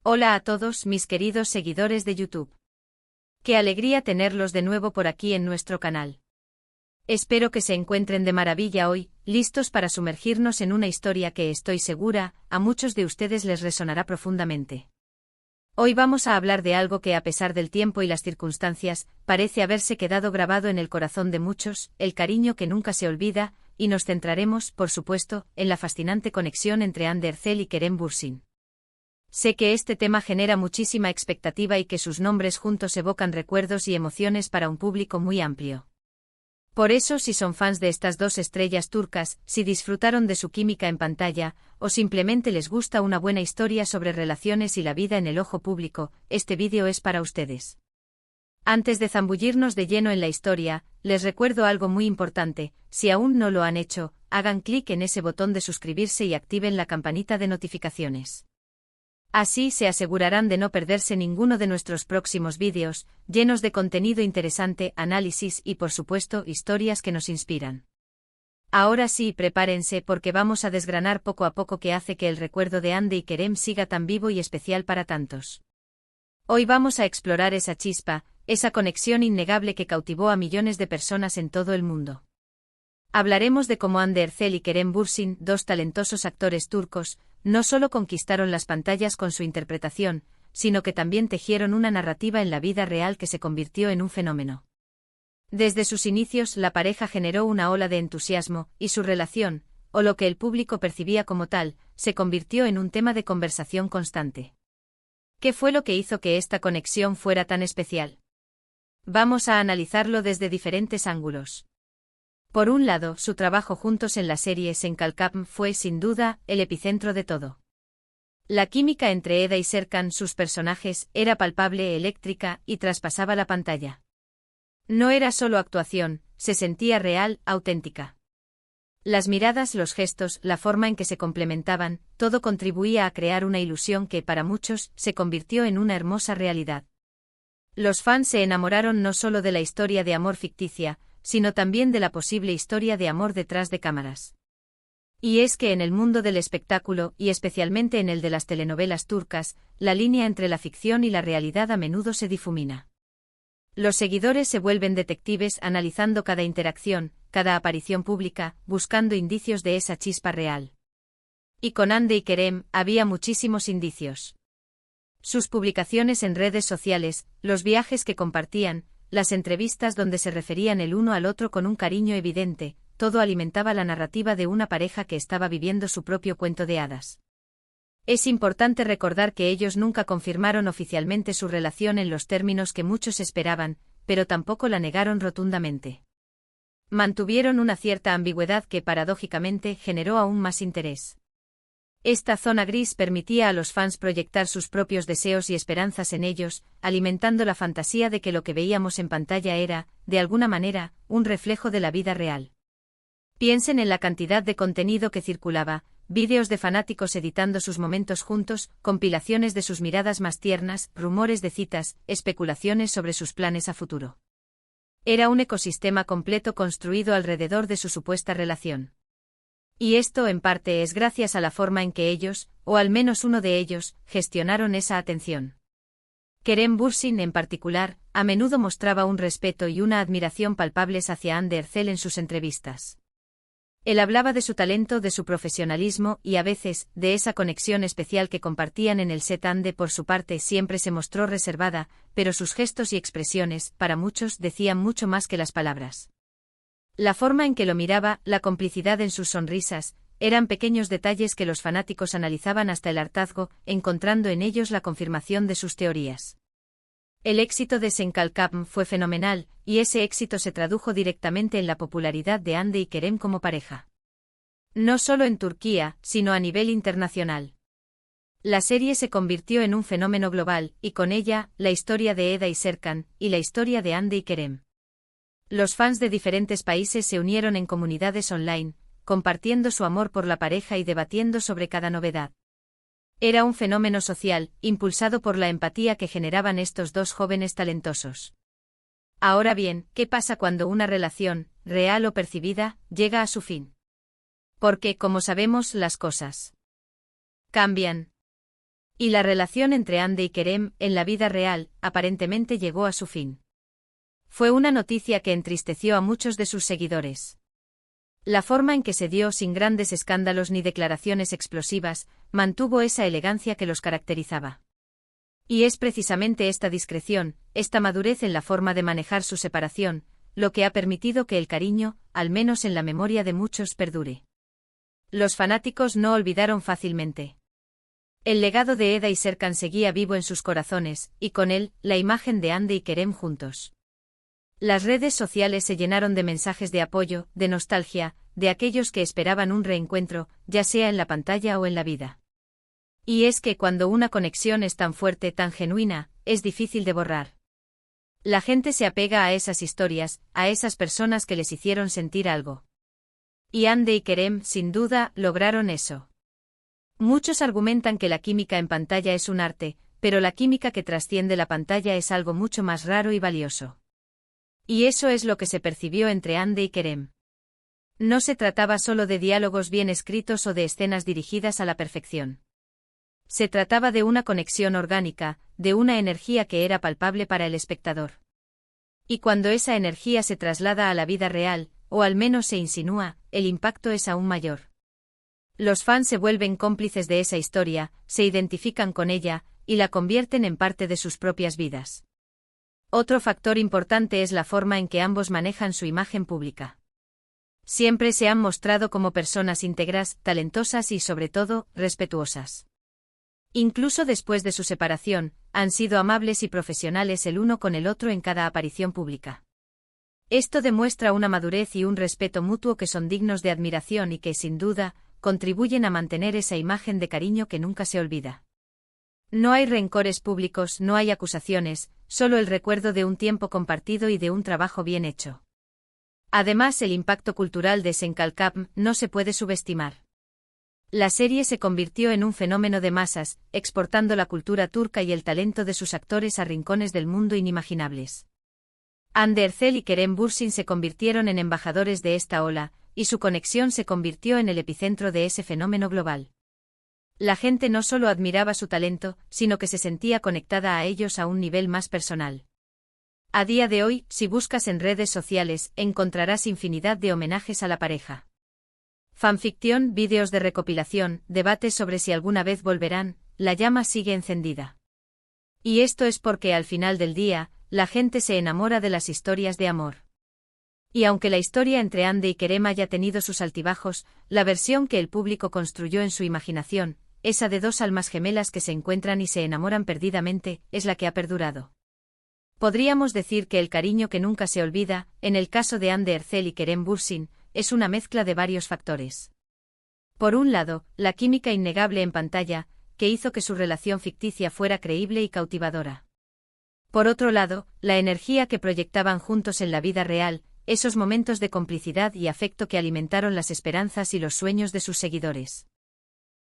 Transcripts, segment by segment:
Hola a todos mis queridos seguidores de YouTube. Qué alegría tenerlos de nuevo por aquí en nuestro canal. Espero que se encuentren de maravilla hoy, listos para sumergirnos en una historia que estoy segura, a muchos de ustedes les resonará profundamente. Hoy vamos a hablar de algo que a pesar del tiempo y las circunstancias, parece haberse quedado grabado en el corazón de muchos, el cariño que nunca se olvida, y nos centraremos, por supuesto, en la fascinante conexión entre Hande Erçel y Kerem Bürsin. Sé que este tema genera muchísima expectativa y que sus nombres juntos evocan recuerdos y emociones para un público muy amplio. Por eso, si son fans de estas dos estrellas turcas, si disfrutaron de su química en pantalla, o simplemente les gusta una buena historia sobre relaciones y la vida en el ojo público, este vídeo es para ustedes. Antes de zambullirnos de lleno en la historia, les recuerdo algo muy importante: si aún no lo han hecho, hagan clic en ese botón de suscribirse y activen la campanita de notificaciones. Así se asegurarán de no perderse ninguno de nuestros próximos vídeos, llenos de contenido interesante, análisis y por supuesto historias que nos inspiran. Ahora sí, prepárense porque vamos a desgranar poco a poco qué hace que el recuerdo de Hande y Kerem siga tan vivo y especial para tantos. Hoy vamos a explorar esa chispa, esa conexión innegable que cautivó a millones de personas en todo el mundo. Hablaremos de cómo Hande Erçel y Kerem Bürsin, dos talentosos actores turcos, no solo conquistaron las pantallas con su interpretación, sino que también tejieron una narrativa en la vida real que se convirtió en un fenómeno. Desde sus inicios, la pareja generó una ola de entusiasmo, y su relación, o lo que el público percibía como tal, se convirtió en un tema de conversación constante. ¿Qué fue lo que hizo que esta conexión fuera tan especial? Vamos a analizarlo desde diferentes ángulos. Por un lado, su trabajo juntos en la serie Senkalkam fue, sin duda, el epicentro de todo. La química entre Eda y Serkan, sus personajes, era palpable, eléctrica, y traspasaba la pantalla. No era solo actuación, se sentía real, auténtica. Las miradas, los gestos, la forma en que se complementaban, todo contribuía a crear una ilusión que, para muchos, se convirtió en una hermosa realidad. Los fans se enamoraron no solo de la historia de amor ficticia, sino también de la posible historia de amor detrás de cámaras. Y es que en el mundo del espectáculo, y especialmente en el de las telenovelas turcas, la línea entre la ficción y la realidad a menudo se difumina. Los seguidores se vuelven detectives analizando cada interacción, cada aparición pública, buscando indicios de esa chispa real. Y con Hande y Kerem había muchísimos indicios. Sus publicaciones en redes sociales, los viajes que compartían, las entrevistas donde se referían el uno al otro con un cariño evidente, todo alimentaba la narrativa de una pareja que estaba viviendo su propio cuento de hadas. Es importante recordar que ellos nunca confirmaron oficialmente su relación en los términos que muchos esperaban, pero tampoco la negaron rotundamente. Mantuvieron una cierta ambigüedad que paradójicamente generó aún más interés. Esta zona gris permitía a los fans proyectar sus propios deseos y esperanzas en ellos, alimentando la fantasía de que lo que veíamos en pantalla era, de alguna manera, un reflejo de la vida real. Piensen en la cantidad de contenido que circulaba: vídeos de fanáticos editando sus momentos juntos, compilaciones de sus miradas más tiernas, rumores de citas, especulaciones sobre sus planes a futuro. Era un ecosistema completo construido alrededor de su supuesta relación. Y esto en parte es gracias a la forma en que ellos, o al menos uno de ellos, gestionaron esa atención. Kerem Bürsin en particular, a menudo mostraba un respeto y una admiración palpables hacia Hande Erçel en sus entrevistas. Él hablaba de su talento, de su profesionalismo y a veces, de esa conexión especial que compartían en el set. Hande por su parte siempre se mostró reservada, pero sus gestos y expresiones, para muchos, decían mucho más que las palabras. La forma en que lo miraba, la complicidad en sus sonrisas, eran pequeños detalles que los fanáticos analizaban hasta el hartazgo, encontrando en ellos la confirmación de sus teorías. El éxito de Senkalkam fue fenomenal, y ese éxito se tradujo directamente en la popularidad de Hande y Kerem como pareja. No solo en Turquía, sino a nivel internacional. La serie se convirtió en un fenómeno global, y con ella, la historia de Eda y Serkan, y la historia de Hande y Kerem. Los fans de diferentes países se unieron en comunidades online, compartiendo su amor por la pareja y debatiendo sobre cada novedad. Era un fenómeno social, impulsado por la empatía que generaban estos dos jóvenes talentosos. Ahora bien, ¿qué pasa cuando una relación, real o percibida, llega a su fin? Porque, como sabemos, las cosas cambian. Y la relación entre Hande y Kerem, en la vida real, aparentemente llegó a su fin. Fue una noticia que entristeció a muchos de sus seguidores. La forma en que se dio, sin grandes escándalos ni declaraciones explosivas, mantuvo esa elegancia que los caracterizaba. Y es precisamente esta discreción, esta madurez en la forma de manejar su separación, lo que ha permitido que el cariño, al menos en la memoria de muchos, perdure. Los fanáticos no olvidaron fácilmente. El legado de Eda y Serkan seguía vivo en sus corazones, y con él, la imagen de Hande y Kerem juntos. Las redes sociales se llenaron de mensajes de apoyo, de nostalgia, de aquellos que esperaban un reencuentro, ya sea en la pantalla o en la vida. Y es que cuando una conexión es tan fuerte, tan genuina, es difícil de borrar. La gente se apega a esas historias, a esas personas que les hicieron sentir algo. Y Hande y Kerem, sin duda, lograron eso. Muchos argumentan que la química en pantalla es un arte, pero la química que trasciende la pantalla es algo mucho más raro y valioso. Y eso es lo que se percibió entre Hande y Kerem. No se trataba solo de diálogos bien escritos o de escenas dirigidas a la perfección. Se trataba de una conexión orgánica, de una energía que era palpable para el espectador. Y cuando esa energía se traslada a la vida real, o al menos se insinúa, el impacto es aún mayor. Los fans se vuelven cómplices de esa historia, se identifican con ella, y la convierten en parte de sus propias vidas. Otro factor importante es la forma en que ambos manejan su imagen pública. Siempre se han mostrado como personas íntegras, talentosas y sobre todo, respetuosas. Incluso después de su separación, han sido amables y profesionales el uno con el otro en cada aparición pública. Esto demuestra una madurez y un respeto mutuo que son dignos de admiración y que, sin duda, contribuyen a mantener esa imagen de cariño que nunca se olvida. No hay rencores públicos, no hay acusaciones, solo el recuerdo de un tiempo compartido y de un trabajo bien hecho. Además, el impacto cultural de Senkalkam no se puede subestimar. La serie se convirtió en un fenómeno de masas, exportando la cultura turca y el talento de sus actores a rincones del mundo inimaginables. Hande Erçel y Kerem Bürsin se convirtieron en embajadores de esta ola, y su conexión se convirtió en el epicentro de ese fenómeno global. La gente no solo admiraba su talento, sino que se sentía conectada a ellos a un nivel más personal. A día de hoy, si buscas en redes sociales, encontrarás infinidad de homenajes a la pareja. Fanficción, vídeos de recopilación, debates sobre si alguna vez volverán, la llama sigue encendida. Y esto es porque al final del día, la gente se enamora de las historias de amor. Y aunque la historia entre Hande y Kerem haya tenido sus altibajos, la versión que el público construyó en su imaginación, esa de dos almas gemelas que se encuentran y se enamoran perdidamente, es la que ha perdurado. Podríamos decir que el cariño que nunca se olvida, en el caso de Hande Erçel y Kerem Bürsin, es una mezcla de varios factores. Por un lado, la química innegable en pantalla, que hizo que su relación ficticia fuera creíble y cautivadora. Por otro lado, la energía que proyectaban juntos en la vida real, esos momentos de complicidad y afecto que alimentaron las esperanzas y los sueños de sus seguidores.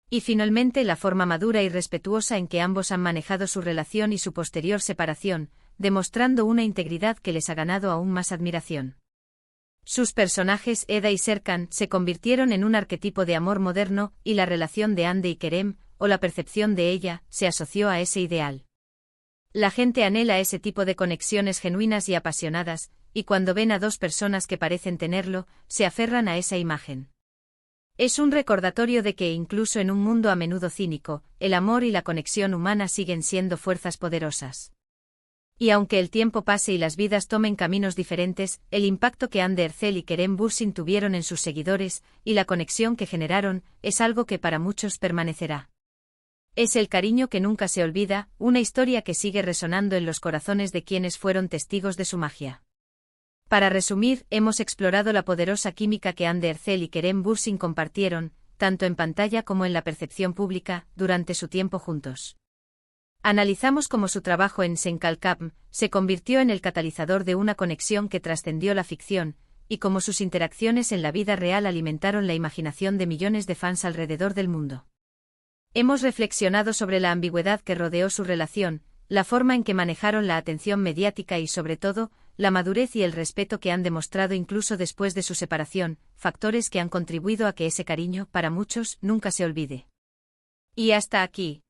Y finalmente la forma madura y respetuosa en que ambos han manejado su relación y su posterior separación, demostrando una integridad que les ha ganado aún más admiración. Sus personajes, Eda y Serkan, se convirtieron en un arquetipo de amor moderno, y la relación de Hande y Kerem, o la percepción de ella, se asoció a ese ideal. La gente anhela ese tipo de conexiones genuinas y apasionadas, y cuando ven a dos personas que parecen tenerlo, se aferran a esa imagen. Es un recordatorio de que incluso en un mundo a menudo cínico, el amor y la conexión humana siguen siendo fuerzas poderosas. Y aunque el tiempo pase y las vidas tomen caminos diferentes, el impacto que Hande Erçel y Kerem Bürsin tuvieron en sus seguidores, y la conexión que generaron, es algo que para muchos permanecerá. Es el cariño que nunca se olvida, una historia que sigue resonando en los corazones de quienes fueron testigos de su magia. Para resumir, hemos explorado la poderosa química que Hande Erçel y Kerem Bürsin compartieron, tanto en pantalla como en la percepción pública, durante su tiempo juntos. Analizamos cómo su trabajo en Senkalkam se convirtió en el catalizador de una conexión que trascendió la ficción, y cómo sus interacciones en la vida real alimentaron la imaginación de millones de fans alrededor del mundo. Hemos reflexionado sobre la ambigüedad que rodeó su relación, la forma en que manejaron la atención mediática y sobre todo, la madurez y el respeto que han demostrado incluso después de su separación, factores que han contribuido a que ese cariño, para muchos, nunca se olvide. Y hasta aquí.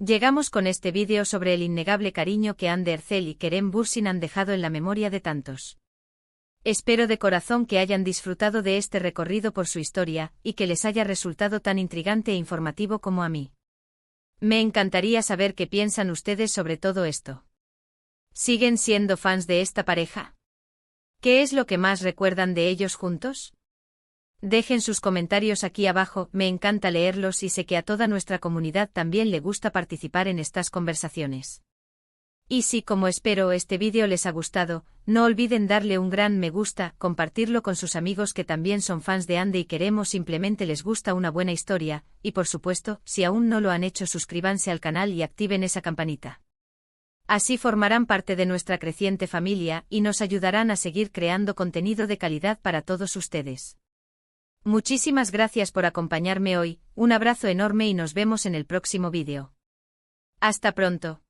Llegamos con este vídeo sobre el innegable cariño que Anne Ercel y Kerem Bürsin han dejado en la memoria de tantos. Espero de corazón que hayan disfrutado de este recorrido por su historia, y que les haya resultado tan intrigante e informativo como a mí. Me encantaría saber qué piensan ustedes sobre todo esto. ¿Siguen siendo fans de esta pareja? ¿Qué es lo que más recuerdan de ellos juntos? Dejen sus comentarios aquí abajo, me encanta leerlos y sé que a toda nuestra comunidad también le gusta participar en estas conversaciones. Y si, como espero, este vídeo les ha gustado, no olviden darle un gran me gusta, compartirlo con sus amigos que también son fans de Ande y Kerem o simplemente les gusta una buena historia, y por supuesto, si aún no lo han hecho, suscríbanse al canal y activen esa campanita. Así formarán parte de nuestra creciente familia y nos ayudarán a seguir creando contenido de calidad para todos ustedes. Muchísimas gracias por acompañarme hoy, un abrazo enorme y nos vemos en el próximo vídeo. Hasta pronto.